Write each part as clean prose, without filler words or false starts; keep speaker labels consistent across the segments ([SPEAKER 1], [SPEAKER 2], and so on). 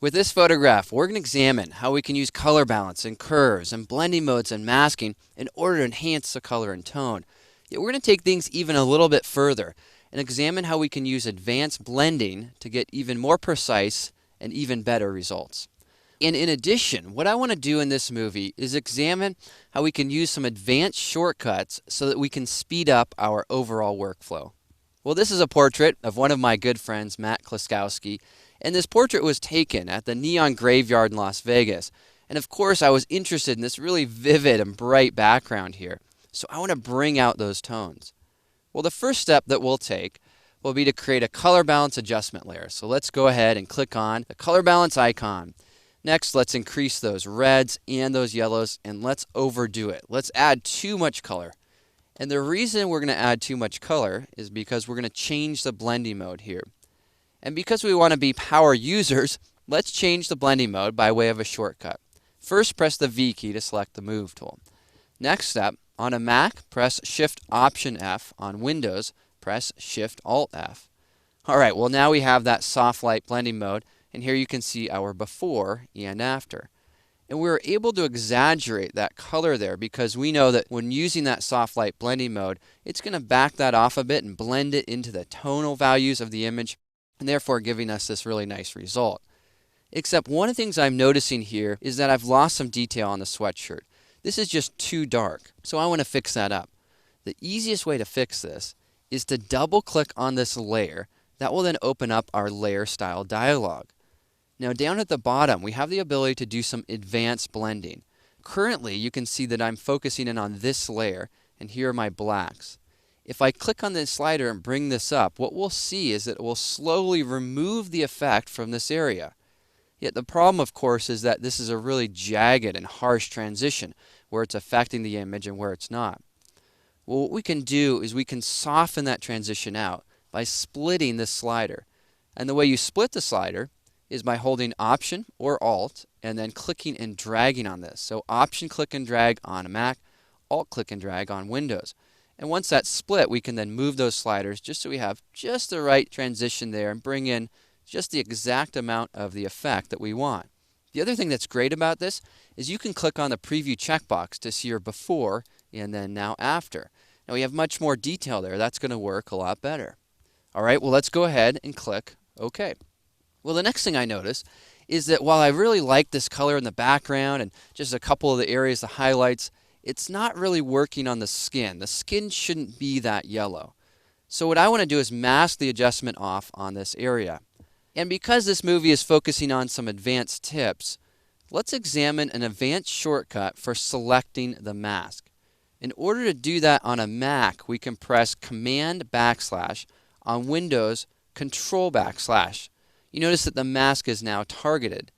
[SPEAKER 1] With this photograph, we're going to examine how we can use color balance and curves and blending modes and masking in order to enhance the color and tone. Yet we're going to take things even a little bit further and examine how we can use advanced blending to get even more precise and even better results. And in addition, what I want to do in this movie is examine how we can use some advanced shortcuts so that we can speed up our overall workflow. Well, this is a portrait of one of my good friends, Matt Kloskowski, and this portrait was taken at the Neon Graveyard in Las Vegas. And of course, I was interested in this really vivid and bright background here, so I want to bring out those tones. Well, the first step that we'll take will be to create a color balance adjustment layer. So let's go ahead and click on the color balance icon. Next, let's increase those reds and those yellows, and let's overdo it. Let's add too much color. And the reason we're going to add too much color is because we're going to change the blending mode here. And because we want to be power users, let's change the blending mode by way of a shortcut. First, press the V key to select the Move tool. Next step, on a Mac, press Shift-Option-F. On Windows, press Shift-Alt-F. Alright, well now we have that soft light blending mode, and here you can see our before and after. And we're able to exaggerate that color there because we know that when using that soft light blending mode, it's going to back that off a bit and blend it into the tonal values of the image, and therefore giving us this really nice result. Except one of the things I'm noticing here is that I've lost some detail on the sweatshirt. This is just too dark, so I want to fix that up. The easiest way to fix this is to double click on this layer. That will then open up our layer style dialog. Now down at the bottom, we have the ability to do some advanced blending. Currently, you can see that I'm focusing in on this layer, and here are my blacks. If I click on this slider and bring this up, what we'll see is that it will slowly remove the effect from this area. Yet the problem, of course, is that this is a really jagged and harsh transition where it's affecting the image and where it's not. Well, what we can do is we can soften that transition out by splitting this slider. And the way you split the slider is by holding Option or Alt and then clicking and dragging on this. So Option click and drag on a Mac, Alt click and drag on Windows. And once that's split, we can then move those sliders just so we have just the right transition there and bring in just the exact amount of the effect that we want. The other thing that's great about this is you can click on the preview checkbox to see your before and then now after. Now we have much more detail there. That's going to work a lot better. All right, well let's go ahead and click OK. Well, the next thing I notice is that while I really like this color in the background and just a couple of the areas, the highlights, it's not really working on the skin. The skin shouldn't be that yellow. So what I want to do is mask the adjustment off on this area. And because this movie is focusing on some advanced tips, let's examine an advanced shortcut for selecting the mask. In order to do that on a Mac, we can press Command \\. On Windows, Control \\. You notice that the mask is now targeted.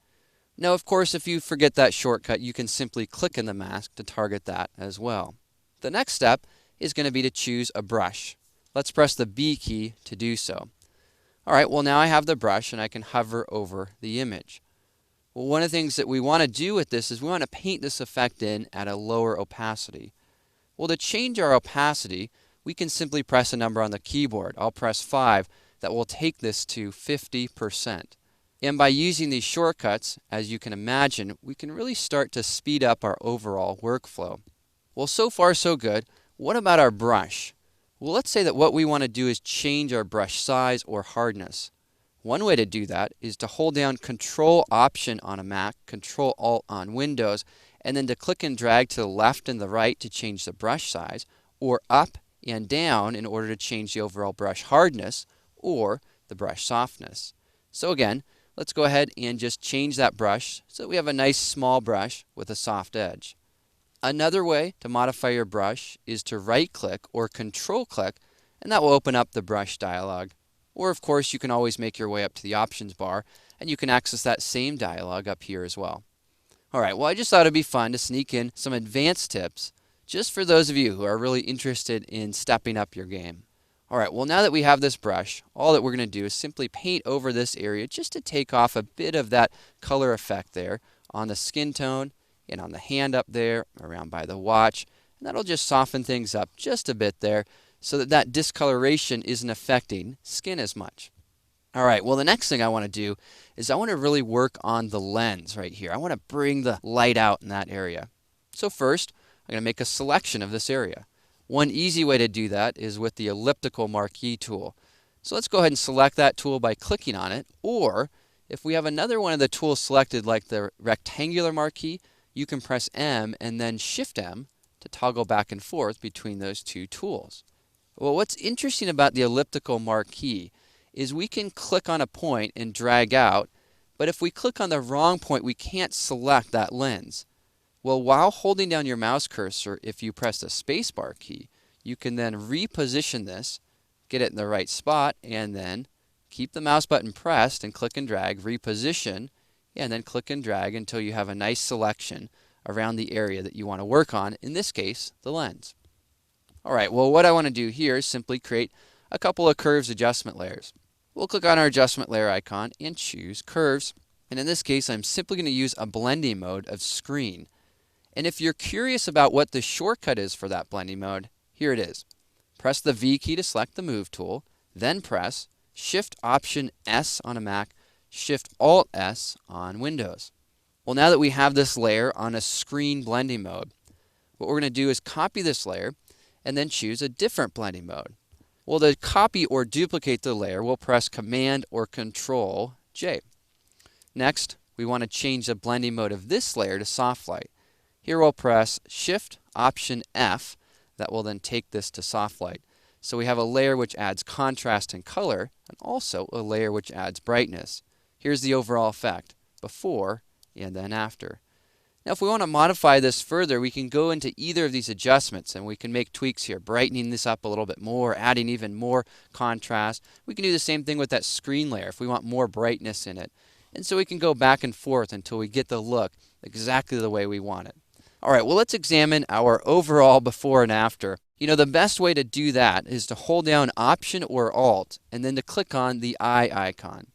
[SPEAKER 1] Now, of course, if you forget that shortcut, you can simply click in the mask to target that as well. The next step is going to be to choose a brush. Let's press the B key to do so. Alright, well now I have the brush and I can hover over the image. Well, one of the things that we want to do with this is we want to paint this effect in at a lower opacity. Well, to change our opacity, we can simply press a number on the keyboard. I'll press 5. That will take this to 50%. And by using these shortcuts, as you can imagine, we can really start to speed up our overall workflow. Well, so far so good. What about our brush? Well, let's say that what we want to do is change our brush size or hardness. One way to do that is to hold down Control Option on a Mac, Control Alt on Windows, and then to click and drag to the left and the right to change the brush size, or up and down in order to change the overall brush hardness or the brush softness. So again, let's go ahead and just change that brush so that we have a nice small brush with a soft edge. Another way to modify your brush is to right-click or control-click, and that will open up the brush dialog. Or of course, you can always make your way up to the options bar, and you can access that same dialog up here as well. Alright, well I just thought it'd be fun to sneak in some advanced tips just for those of you who are really interested in stepping up your game. Alright, well now that we have this brush, all that we're going to do is simply paint over this area just to take off a bit of that color effect there on the skin tone and on the hand up there, around by the watch. And that'll just soften things up just a bit there so that that discoloration isn't affecting skin as much. All right, well, the next thing I want to do is I want to really work on the lens right here. I want to bring the light out in that area. So first, I'm going to make a selection of this area. One easy way to do that is with the elliptical marquee tool. So let's go ahead and select that tool by clicking on it, or if we have another one of the tools selected like the rectangular marquee, you can press M and then Shift M to toggle back and forth between those two tools. Well, what's interesting about the elliptical marquee is we can click on a point and drag out, but if we click on the wrong point, we can't select that lens. Well, while holding down your mouse cursor, if you press the spacebar key, you can then reposition this, get it in the right spot, and then keep the mouse button pressed and click and drag, reposition, and then click and drag until you have a nice selection around the area that you want to work on, in this case, the lens. All right, well, what I want to do here is simply create a couple of curves adjustment layers. We'll click on our adjustment layer icon and choose curves. And in this case, I'm simply going to use a blending mode of screen. And if you're curious about what the shortcut is for that blending mode, here it is. Press the V key to select the move tool, then press Shift Option S on a Mac, Shift Alt S on Windows. Well, now that we have this layer on a screen blending mode, what we're going to do is copy this layer and then choose a different blending mode. Well, to copy or duplicate the layer, we'll press Command or Control J. Next, we want to change the blending mode of this layer to soft light. Here we'll press Shift Option F. That will then take this to soft light. So we have a layer which adds contrast and color, and also a layer which adds brightness. Here's the overall effect, before and then after. Now, if we want to modify this further, we can go into either of these adjustments and we can make tweaks here, brightening this up a little bit more, adding even more contrast. We can do the same thing with that screen layer if we want more brightness in it. And so we can go back and forth until we get the look exactly the way we want it. All right, well, let's examine our overall before and after. You know, the best way to do that is to hold down Option or Alt and then to click on the eye icon.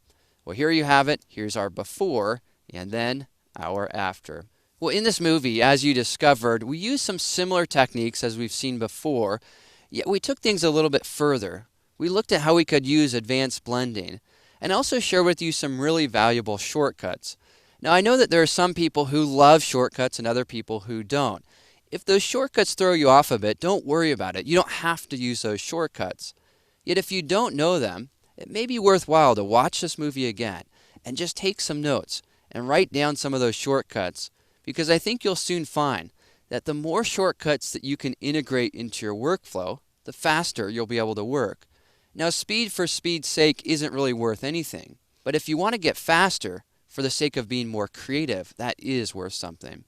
[SPEAKER 1] Well, here you have it. Here's our before and then our after. Well, in this movie, as you discovered, we used some similar techniques as we've seen before, yet we took things a little bit further. We looked at how we could use advanced blending and also share with you some really valuable shortcuts. Now, I know that there are some people who love shortcuts and other people who don't. If those shortcuts throw you off a bit, don't worry about it. You don't have to use those shortcuts. Yet if you don't know them, it may be worthwhile to watch this movie again and just take some notes and write down some of those shortcuts, because I think you'll soon find that the more shortcuts that you can integrate into your workflow, the faster you'll be able to work. Now, speed for speed's sake isn't really worth anything, but if you want to get faster for the sake of being more creative, that is worth something.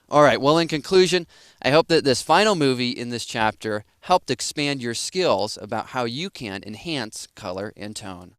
[SPEAKER 1] All right, well, in conclusion, I hope that this final movie in this chapter helped expand your skills about how you can enhance color and tone.